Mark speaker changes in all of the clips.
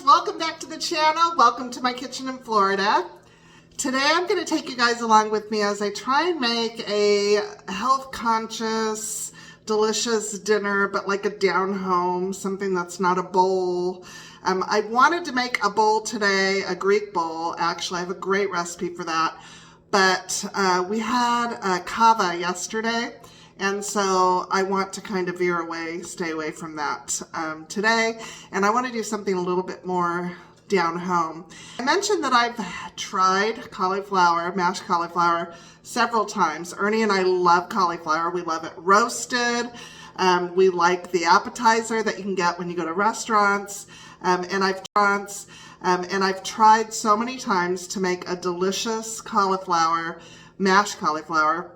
Speaker 1: welcome back to the channel. Welcome to my kitchen in Florida. Today I'm going to take you guys along with me as I try and make a health conscious, delicious dinner, but like a down home, something that's not a bowl. I wanted to make a bowl today, a Greek bowl. Actually, I have a great recipe for that. But we had kava yesterday. And so I want to kind of veer away, stay away from that today. And I want to do something a little bit more down home. I mentioned that I've tried cauliflower, mashed cauliflower, several times. Ernie and I love cauliflower. We love it roasted. We like the appetizer that you can get when you go to restaurants. And I've tried so many times to make a delicious cauliflower, mashed cauliflower,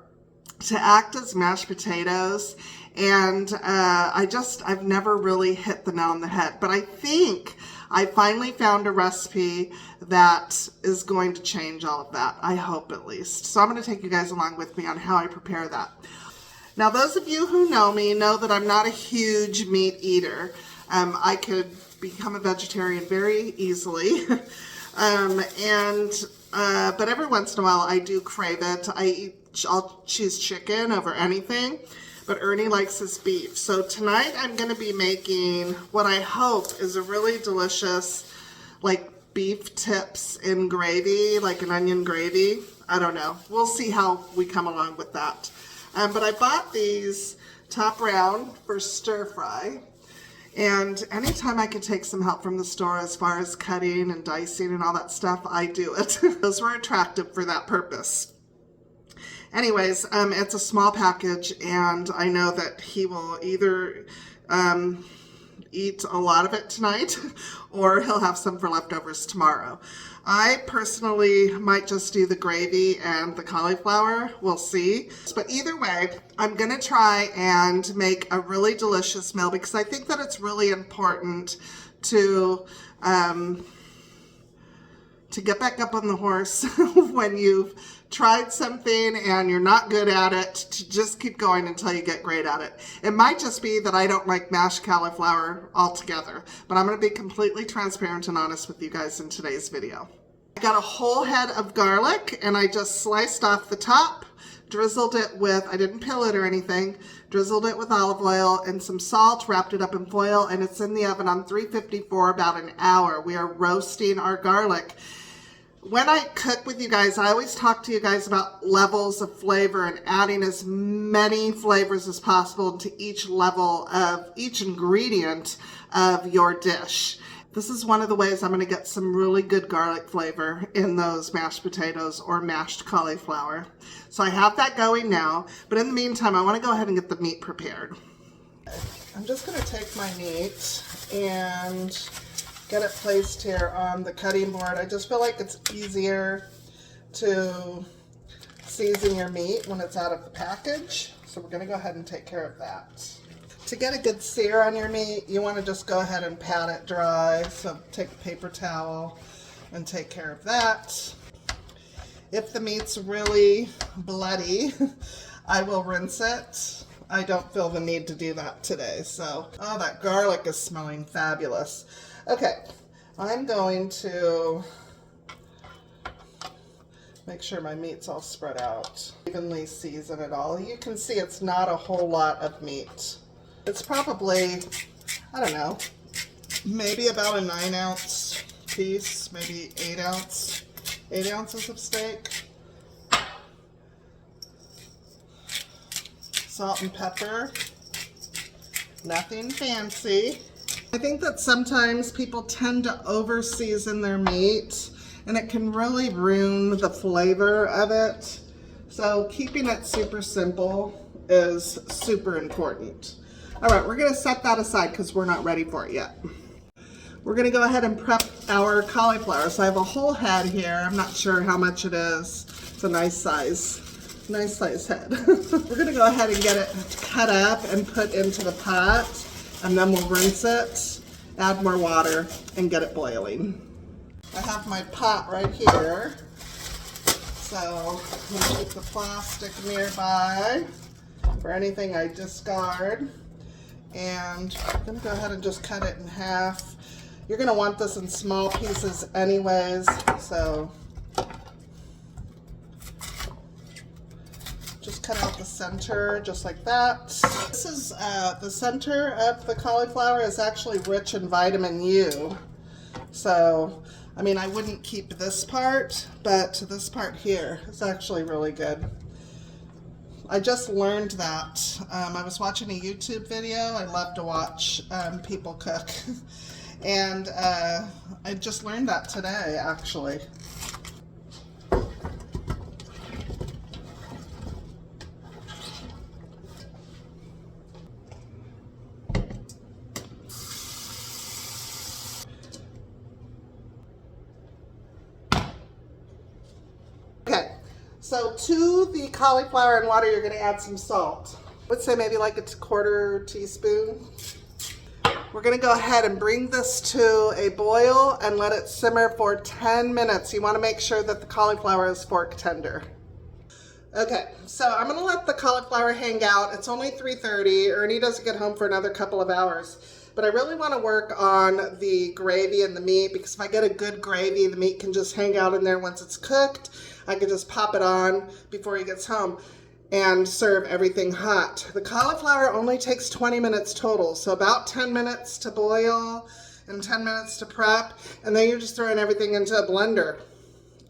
Speaker 1: to act as mashed potatoes, and I've never really hit the nail on the head, but I think I finally found a recipe that is going to change all of that. I hope, at least. So I'm going to take you guys along with me on how I prepare that. Now, those of you who know me know that I'm not a huge meat eater. I could become a vegetarian very easily, but every once in a while I do crave it. I'll choose chicken over anything, but Ernie likes his beef. So tonight I'm going to be making what I hope is a really delicious, like, beef tips in gravy, like an onion gravy. I don't know. We'll see how we come along with that. But I bought these top round for stir fry. And anytime I can take some help from the store as far as cutting and dicing and all that stuff, I do it. Those were attractive for that purpose. Anyways, it's a small package, and I know that he will either eat a lot of it tonight or he'll have some for leftovers tomorrow. I personally might just do the gravy and the cauliflower. We'll see. But either way, I'm going to try and make a really delicious meal because I think that it's really important to get back up on the horse when you've tried something and you're not good at it, to just keep going until you get great at it. It might just be that I don't like mashed cauliflower altogether, but I'm going to be completely transparent and honest with you guys in today's video. I got a whole head of garlic and I just sliced off the top, drizzled it with, I didn't peel it or anything, drizzled it with olive oil and some salt, wrapped it up in foil, and it's in the oven on 350 for about an hour. We are roasting our garlic. When I cook with you guys, I always talk to you guys about levels of flavor and adding as many flavors as possible to each level of each ingredient of your dish. This is one of the ways I'm going to get some really good garlic flavor in those mashed potatoes or mashed cauliflower. So I have that going now, but in the meantime, I want to go ahead and get the meat prepared. I'm just going to take my meat and get it placed here on the cutting board. I just feel like it's easier to season your meat when it's out of the package. So we're going to go ahead and take care of that. To get a good sear on your meat, you want to just go ahead and pat it dry. So take a paper towel and take care of that. If the meat's really bloody, I will rinse it. I don't feel the need to do that today. So, oh, that garlic is smelling fabulous. Okay, I'm going to make sure my meat's all spread out. Evenly season it all. You can see it's not a whole lot of meat. It's probably, I don't know, maybe about a 9-ounce piece, maybe 8 ounces of steak. Salt and pepper, nothing fancy. I think that sometimes people tend to over-season their meat, and it can really ruin the flavor of it. So keeping it super simple is super important. All right, we're gonna set that aside because we're not ready for it yet. We're gonna go ahead and prep our cauliflower. So I have a whole head here. I'm not sure how much it is. It's a nice size head. We're gonna go ahead and get it cut up and put into the pot. And then we'll rinse it, add more water, and get it boiling. I have my pot right here. So I'm going to keep the plastic nearby for anything I discard. And I'm going to go ahead and just cut it in half. You're gonna want this in small pieces anyways, so just cut out the center just like that. This is the center of the cauliflower is actually rich in vitamin U. So, I mean, I wouldn't keep this part, but this part here is actually really good. I just learned that. I was watching a YouTube video. I love to watch people cook. And I just learned that today, actually. So to the cauliflower and water, you're going to add some salt. I would say maybe like a quarter teaspoon. We're going to go ahead and bring this to a boil and let it simmer for 10 minutes. You want to make sure that the cauliflower is fork tender. Okay, so I'm going to let the cauliflower hang out. It's only 3:30. Ernie doesn't get home for another couple of hours. But I really want to work on the gravy and the meat, because if I get a good gravy, the meat can just hang out in there once it's cooked. I can just pop it on before he gets home and serve everything hot. The cauliflower only takes 20 minutes total, so about 10 minutes to boil and 10 minutes to prep, and then you're just throwing everything into a blender.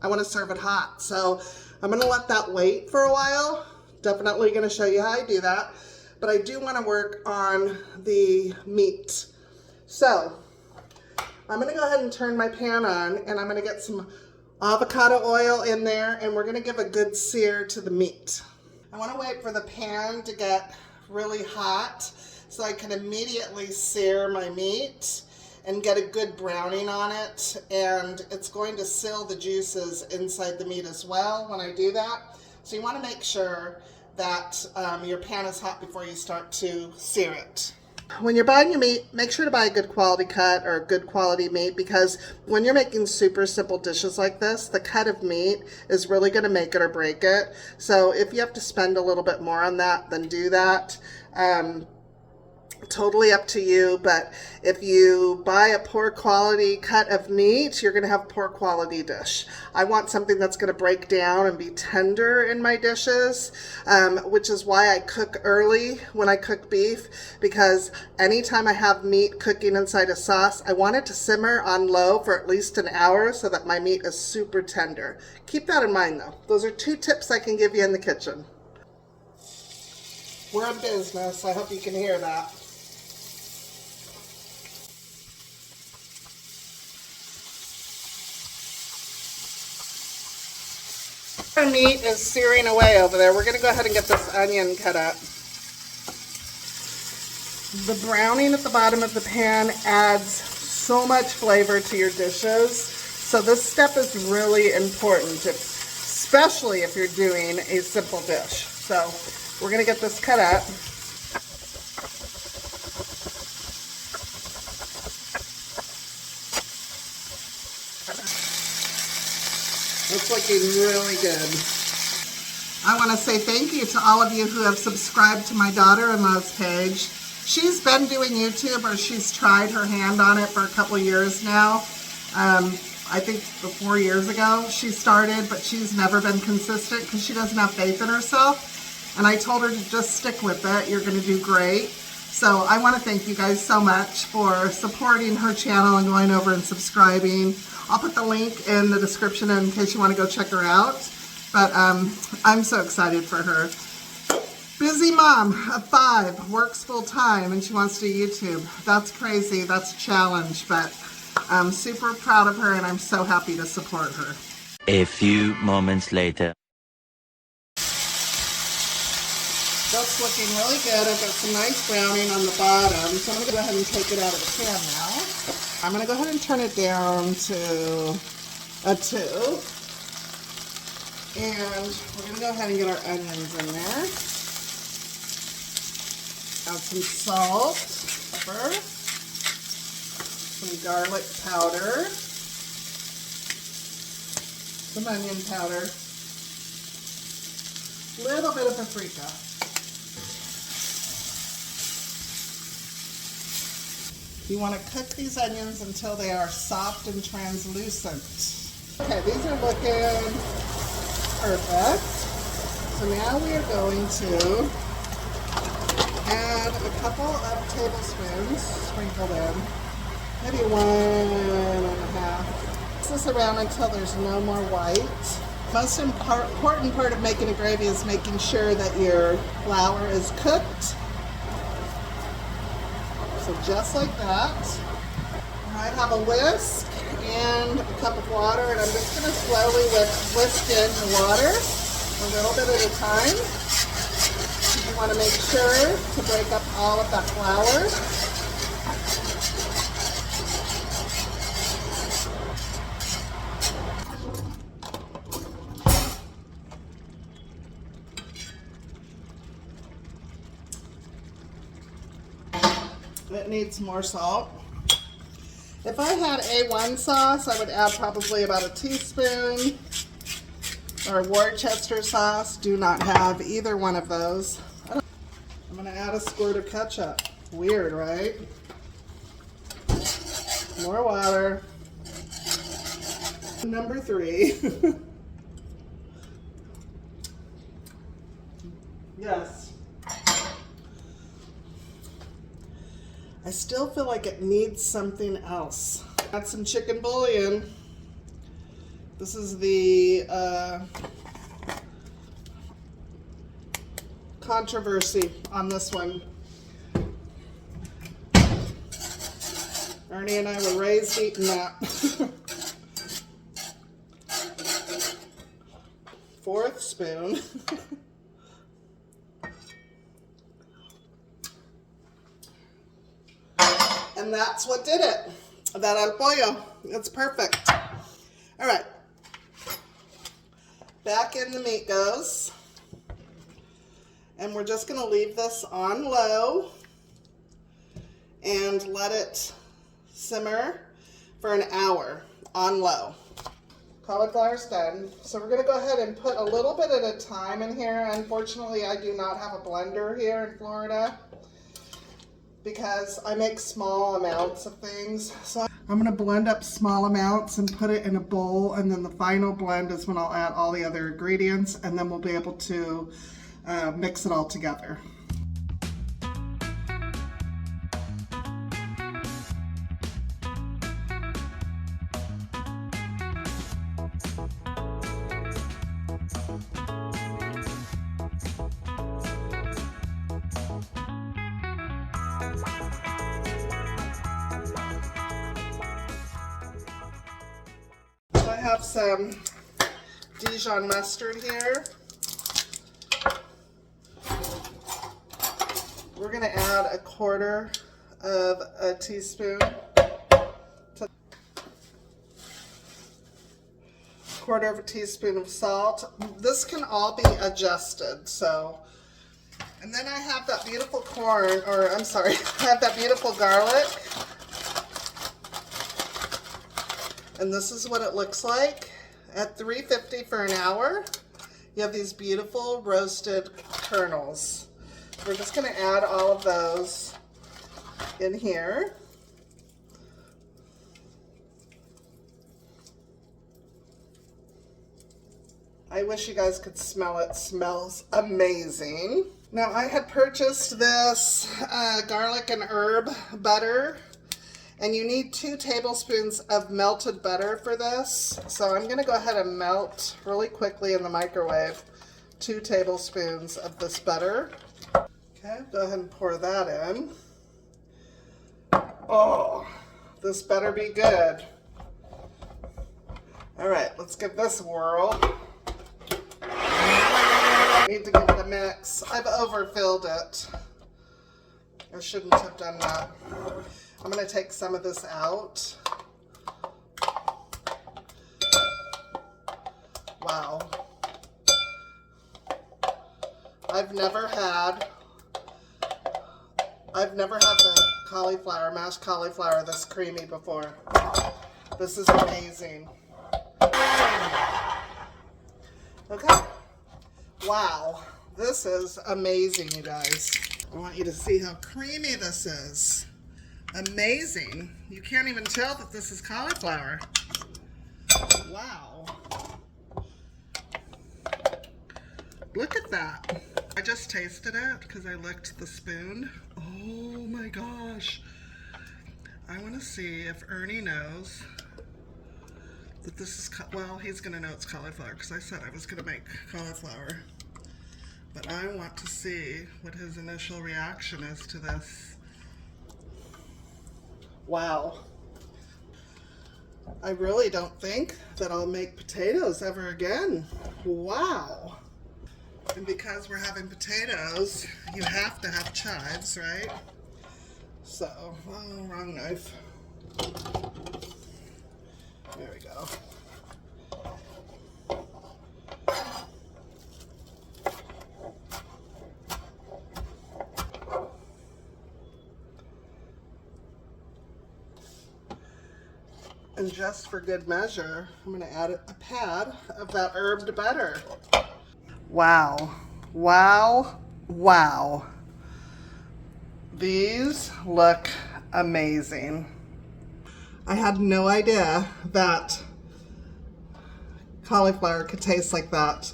Speaker 1: I want to serve it hot, so I'm going to let that wait for a while. Definitely going to show you how I do that, but I do want to work on the meat. So I'm going to go ahead and turn my pan on, and I'm going to get some avocado oil in there, and we're going to give a good sear to the meat. I want to wait for the pan to get really hot so I can immediately sear my meat and get a good browning on it, and it's going to seal the juices inside the meat as well when I do that. So you want to make sure that your pan is hot before you start to sear it. When you're buying your meat, make sure to buy a good quality cut or a good quality meat, because when you're making super simple dishes like this, the cut of meat is really going to make it or break it. So if you have to spend a little bit more on that, then do that. Totally up to you, but if you buy a poor quality cut of meat, you're going to have a poor quality dish. I want something that's going to break down and be tender in my dishes, which is why I cook early when I cook beef, because anytime I have meat cooking inside a sauce, I want it to simmer on low for at least an hour so that my meat is super tender. Keep that in mind though. Those are 2 tips I can give you in the kitchen. We're in business. I hope you can hear that. Our meat is searing away over there. We're going to go ahead and get this onion cut up. The browning at the bottom of the pan adds so much flavor to your dishes. So this step is really important, especially if you're doing a simple dish. So we're going to get this cut up. It's looking really good. I want to say thank you to all of you who have subscribed to my daughter-in-law's page. She's been doing YouTube, or she's tried her hand on it for a couple years now. I think 4 years ago she started, but she's never been consistent because she doesn't have faith in herself. And I told her to just stick with it. You're going to do great. So I want to thank you guys so much for supporting her channel and going over and subscribing. I'll put the link in the description in case you want to go check her out. But I'm so excited for her. Busy mom of 5, works full time, and she wants to do YouTube. That's crazy. That's a challenge, but I'm super proud of her, and I'm so happy to support her.
Speaker 2: A few moments later.
Speaker 1: That's looking really good. I've got some nice browning on the bottom, so I'm going to go ahead and take it out of the pan now. I'm going to go ahead and turn it down to a 2. And we're going to go ahead and get our onions in there. Add some salt, pepper, some garlic powder, some onion powder, a little bit of paprika. You want to cook these onions until they are soft and translucent. Okay, these are looking perfect. So now we are going to add a couple of tablespoons sprinkled in, maybe 1.5. Mix this around until there's no more white. Most important part of making a gravy is making sure that your flour is cooked. So just like that. I have a whisk and a cup of water, and I'm just going to slowly whisk in the water a little bit at a time. You want to make sure to break up all of that flour. It needs more salt. If I had A1 sauce, I would add probably about a teaspoon, or Worcester sauce. Do not have either one of those. I'm going to add a squirt of ketchup. Weird, right? More water. Number 3. Yes. I still feel like it needs something else. Add some chicken bouillon. This is the controversy on this one. Ernie and I were raised eating that. 4th spoon. And that's what did it. That al pollo. It's perfect. All right. Back in the meat goes. And we're just going to leave this on low and let it simmer for an hour on low. Cauliflower's done. So we're going to go ahead and put a little bit at a time in here. Unfortunately, I do not have a blender here in Florida, because I make small amounts of things. So I'm going to blend up small amounts and put it in a bowl, and then the final blend is when I'll add all the other ingredients, and then we'll be able to mix it all together. I have some Dijon mustard here. We're going to add 1/4 of a teaspoon to 1/4 of a teaspoon of salt. This can all be adjusted. So, and then I have that beautiful corn, or I'm sorry, I have that beautiful garlic. And this is what it looks like at 350 for an hour. You have these beautiful roasted kernels. We're just going to add all of those in here. I wish you guys could smell it. It smells amazing. Now I had purchased this garlic and herb butter. And you need 2 tablespoons of melted butter for this. So I'm going to go ahead and melt really quickly in the microwave 2 tablespoons of this butter. Okay, go ahead and pour that in. Oh, this better be good. All right, let's give this a whirl. Need to give it a mix. I've overfilled it. I shouldn't have done that. I'm going to take some of this out. Wow. I've never had the cauliflower, mashed cauliflower this creamy before. This is amazing. Okay. Wow. This is amazing, you guys. I want you to see how creamy this is. Amazing. You can't even tell that this is cauliflower. Wow. Look at that. I just tasted it because I licked the spoon. Oh my gosh. I want to see if Ernie knows that this is, well, he's going to know it's cauliflower because I said I was going to make cauliflower. But I want to see what his initial reaction is to this. Wow. I really don't think that I'll make potatoes ever again. Wow. And because we're having potatoes, you have to have chives, right? So, oh, wrong knife. There we go. And just for good measure, I'm going to add a pad of that herbed butter. Wow. Wow. Wow. These look amazing. I had no idea that cauliflower could taste like that.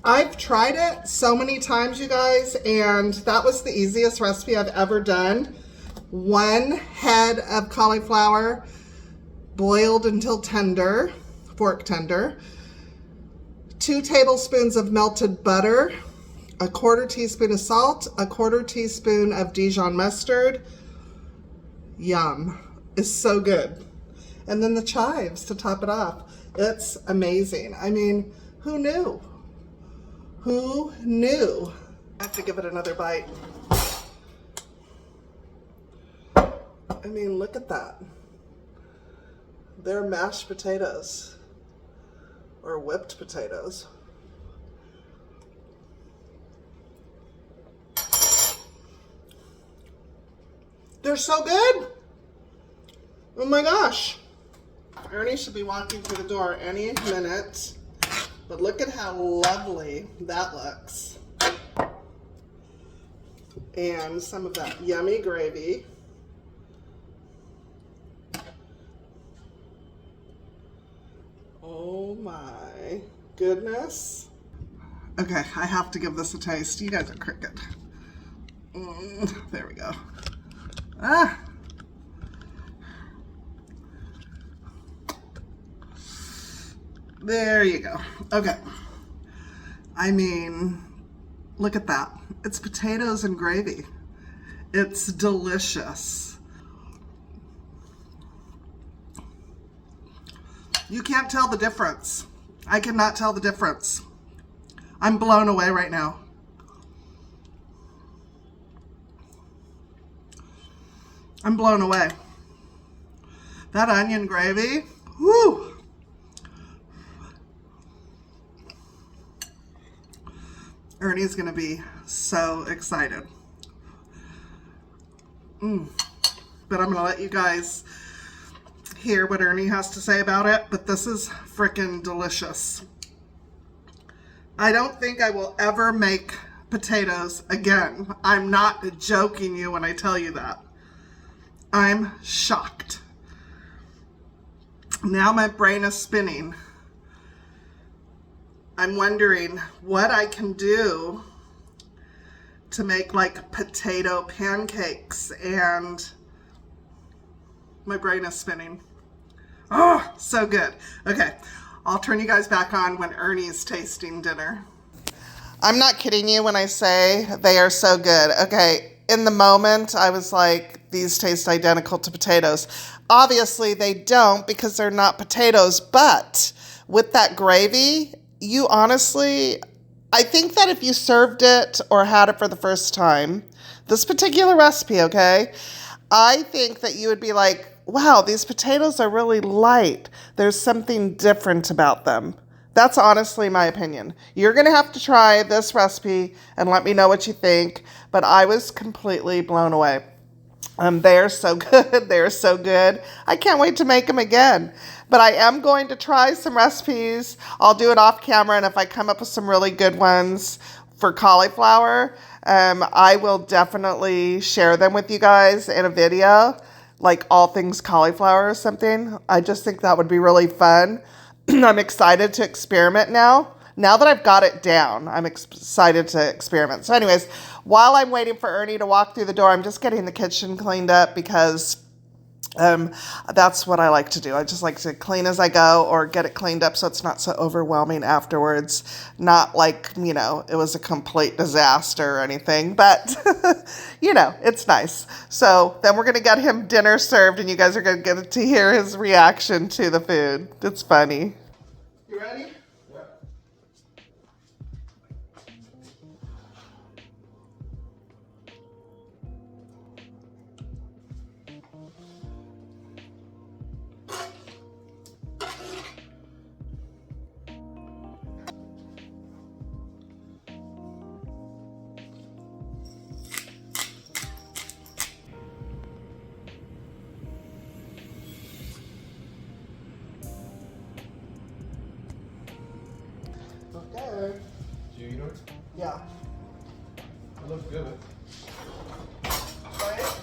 Speaker 1: I've tried it so many times, you guys, and that was the easiest recipe I've ever done. 1 head of cauliflower, boiled until tender, fork tender. 2 tablespoons of melted butter, 1/4 teaspoon of salt, 1/4 teaspoon of Dijon mustard. Yum. It's so good. And then the chives to top it off. It's amazing. I mean, who knew? Who knew? I have to give it another bite. I mean, look at that. They're mashed potatoes or whipped potatoes. They're so good. Oh my gosh. Ernie should be walking through the door any minute, but look at how lovely that looks. And some of that yummy gravy. Oh my goodness. Okay, I have to give this a taste. You guys are crooked. There we go. Ah. There you go. Okay. I mean, look at that. It's potatoes and gravy. It's delicious. You can't tell the difference. I cannot tell the difference. I'm blown away right now. I'm blown away. That onion gravy, whoo! Ernie's gonna be so excited. But I'm gonna let you guys hear what Ernie has to say about it, but this is freaking delicious. I don't think I will ever make potatoes again. I'm not joking you when I tell you that. I'm shocked. Now my brain is spinning. I'm wondering what I can do to make like potato pancakes, and my brain is spinning. Oh, so good. Okay, I'll turn you guys back on when Ernie's tasting dinner. I'm not kidding you when I say they are so good. Okay, in the moment, I was like, these taste identical to potatoes. Obviously, they don't because they're not potatoes, but with that gravy, you honestly, I think that if you served it or had it for the first time, this particular recipe, okay, I think that you would be like, wow, these potatoes are really light. There's something different about them. That's honestly my opinion. You're going to have to try this recipe and let me know what you think, but I was completely blown away. They're so good. They're so good. I can't wait to make them again. But I am going to try some recipes. I'll do it off camera, and if I come up with some really good ones for cauliflower, I will definitely share them with you guys in a video. like all things cauliflower or something. I just think that would be really fun. I'm excited to experiment now. Now that I've got it down, I'm excited to experiment. So anyways, while I'm waiting for Ernie to walk through the door, I'm just getting the kitchen cleaned up because that's what I like to do. I just like to clean as I go or get it cleaned up so it's not so overwhelming afterwards. Not like, you know, it was a complete disaster or anything, but, you know, it's nice. So then we're going to get him dinner served and you guys are going to get to hear his reaction to the food. It's funny. You ready? Okay.
Speaker 3: Do you eat it?
Speaker 1: Yeah.
Speaker 3: It looks good.
Speaker 1: Right?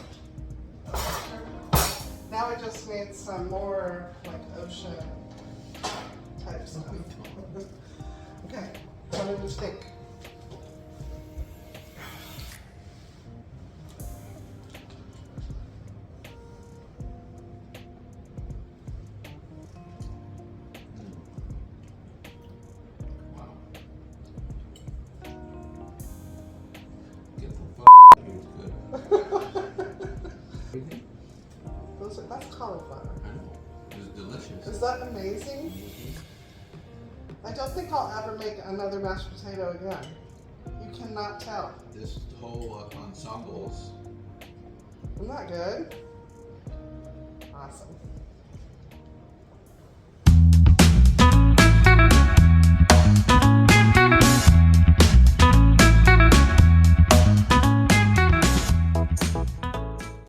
Speaker 1: Now I just need some more like ocean type stuff. Okay. What do you think?
Speaker 3: Wow. Get the fuck out of here. It's good.
Speaker 1: That's cauliflower.
Speaker 3: I know. It's delicious.
Speaker 1: Is that amazing? I don't think I'll ever make another mashed potato again. You cannot tell.
Speaker 3: This whole ensemble is
Speaker 1: Isn't that good? Awesome.